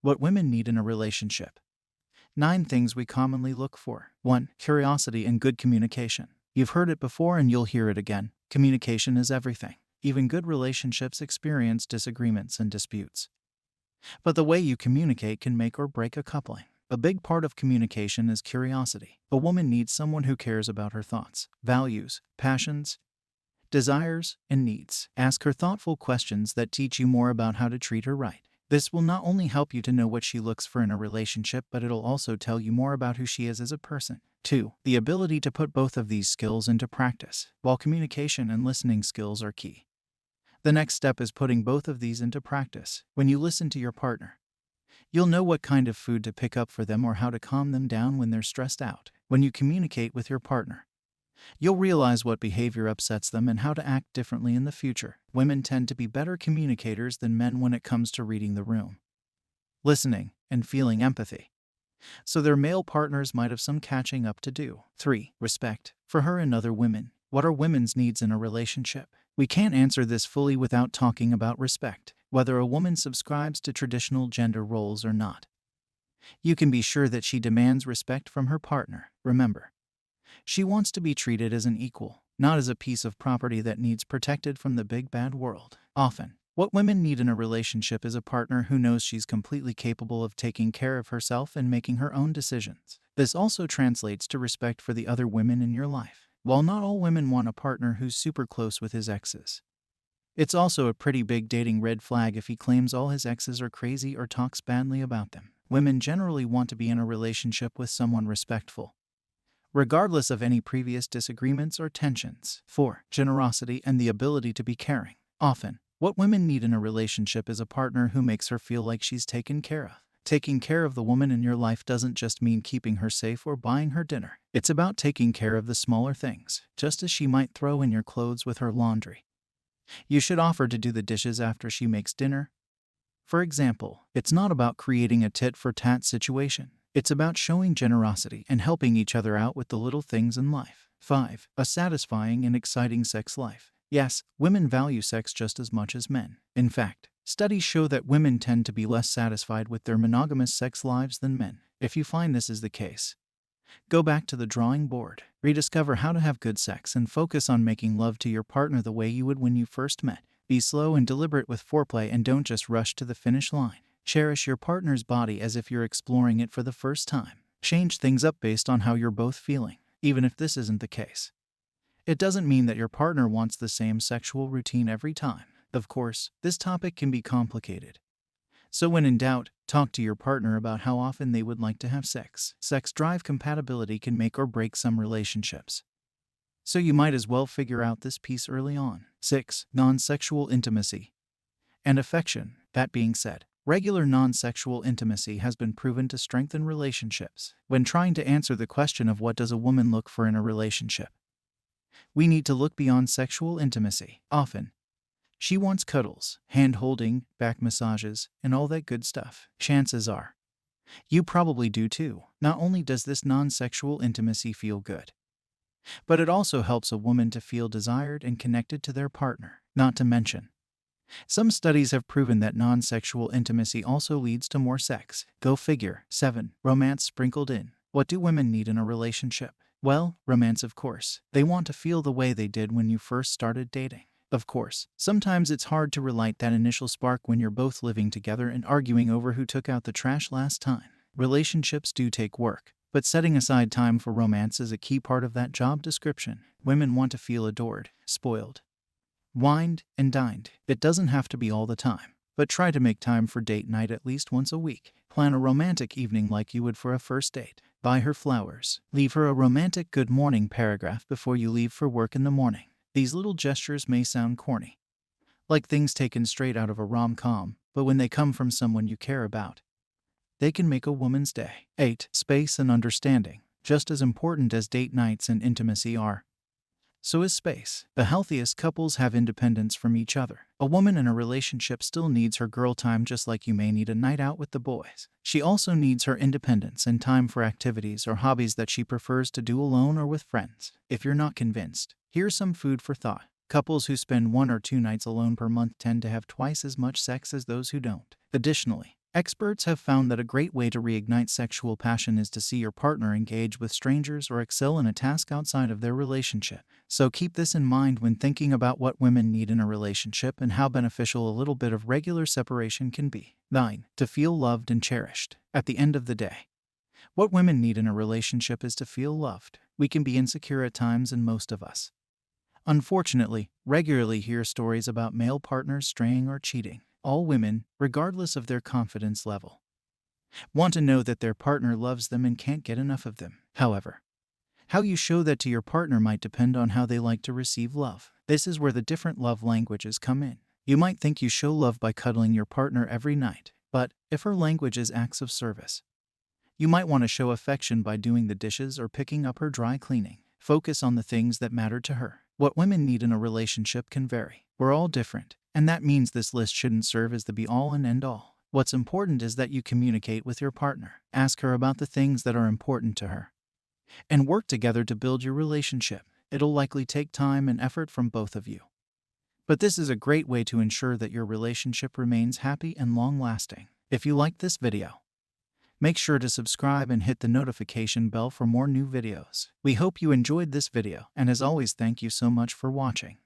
What women need in a relationship. 9 things we commonly look for. 1. Curiosity and good communication. You've heard it before and you'll hear it again. Communication is everything. Even good relationships experience disagreements and disputes. But the way you communicate can make or break a coupling. A big part of communication is curiosity. A woman needs someone who cares about her thoughts, values, passions, desires, and needs. Ask her thoughtful questions that teach you more about how to treat her right. This will not only help you to know what she looks for in a relationship, but it'll also tell you more about who she is as a person. 2. The ability to put both of these skills into practice. While communication and listening skills are key, the next step is putting both of these into practice. When you listen to your partner, you'll know what kind of food to pick up for them or how to calm them down when they're stressed out. When you communicate with your partner, you'll realize what behavior upsets them and how to act differently in the future. Women tend to be better communicators than men when it comes to reading the room, listening, and feeling empathy. So their male partners might have some catching up to do. 3. Respect. For her and other women, what are women's needs in a relationship? We can't answer this fully without talking about respect, whether a woman subscribes to traditional gender roles or not. You can be sure that she demands respect from her partner. Remember, she wants to be treated as an equal, not as a piece of property that needs protected from the big bad world. Often, what women need in a relationship is a partner who knows she's completely capable of taking care of herself and making her own decisions. This also translates to respect for the other women in your life. While not all women want a partner who's super close with his exes, it's also a pretty big dating red flag if he claims all his exes are crazy or talks badly about them. Women generally want to be in a relationship with someone respectful, regardless of any previous disagreements or tensions. 4. Generosity and the ability to be caring. Often, what women need in a relationship is a partner who makes her feel like she's taken care of. Taking care of the woman in your life doesn't just mean keeping her safe or buying her dinner. It's about taking care of the smaller things, just as she might throw in your clothes with her laundry. You should offer to do the dishes after she makes dinner. For example, it's not about creating a tit-for-tat situation. It's about showing generosity and helping each other out with the little things in life. 5. A satisfying and exciting sex life. Yes, women value sex just as much as men. In fact, studies show that women tend to be less satisfied with their monogamous sex lives than men. If you find this is the case, go back to the drawing board. Rediscover how to have good sex and focus on making love to your partner the way you would when you first met. Be slow and deliberate with foreplay and don't just rush to the finish line. Cherish your partner's body as if you're exploring it for the first time. Change things up based on how you're both feeling, even if this isn't the case. It doesn't mean that your partner wants the same sexual routine every time. Of course, this topic can be complicated. So when in doubt, talk to your partner about how often they would like to have sex. Sex drive compatibility can make or break some relationships, so you might as well figure out this piece early on. 6. Non-sexual intimacy and affection. That being said, regular non-sexual intimacy has been proven to strengthen relationships. When trying to answer the question of what does a woman look for in a relationship, we need to look beyond sexual intimacy. Often, she wants cuddles, hand-holding, back massages, and all that good stuff. Chances are, you probably do too. Not only does this non-sexual intimacy feel good, but it also helps a woman to feel desired and connected to their partner. Not to mention, some studies have proven that non-sexual intimacy also leads to more sex. Go figure. 7. Romance sprinkled in. What do women need in a relationship? Well, romance, of course. They want to feel the way they did when you first started dating. Of course, sometimes it's hard to relight that initial spark when you're both living together and arguing over who took out the trash last time. Relationships do take work, but setting aside time for romance is a key part of that job description. Women want to feel adored, spoiled, wined, and dined. It doesn't have to be all the time, but try to make time for date night at least once a week. Plan a romantic evening like you would for a first date. Buy her flowers. Leave her a romantic good morning paragraph before you leave for work in the morning. These little gestures may sound corny, like things taken straight out of a rom-com, but when they come from someone you care about, they can make a woman's day. 8. Space and understanding. Just as important as date nights and intimacy are, so is space. The healthiest couples have independence from each other. A woman in a relationship still needs her girl time just like you may need a night out with the boys. She also needs her independence and time for activities or hobbies that she prefers to do alone or with friends. If you're not convinced, here's some food for thought. Couples who spend 1 or 2 nights alone per month tend to have twice as much sex as those who don't. Additionally, Experts have found that a great way to reignite sexual passion is to see your partner engage with strangers or excel in a task outside of their relationship. So keep this in mind when thinking about what women need in a relationship and how beneficial a little bit of regular separation can be. 9. To feel loved and cherished. At the end of the day, what women need in a relationship is to feel loved. We can be insecure at times, and most of us, unfortunately, regularly hear stories about male partners straying or cheating. All women, regardless of their confidence level, want to know that their partner loves them and can't get enough of them. However, how you show that to your partner might depend on how they like to receive love. This is where the different love languages come in. You might think you show love by cuddling your partner every night, but if her language is acts of service, you might want to show affection by doing the dishes or picking up her dry cleaning. Focus on the things that matter to her. What women need in a relationship can vary. We're all different, and that means this list shouldn't serve as the be-all and end-all. What's important is that you communicate with your partner. Ask her about the things that are important to her, and work together to build your relationship. It'll likely take time and effort from both of you, but this is a great way to ensure that your relationship remains happy and long-lasting. If you liked this video, make sure to subscribe and hit the notification bell for more new videos. We hope you enjoyed this video, and as always, thank you so much for watching.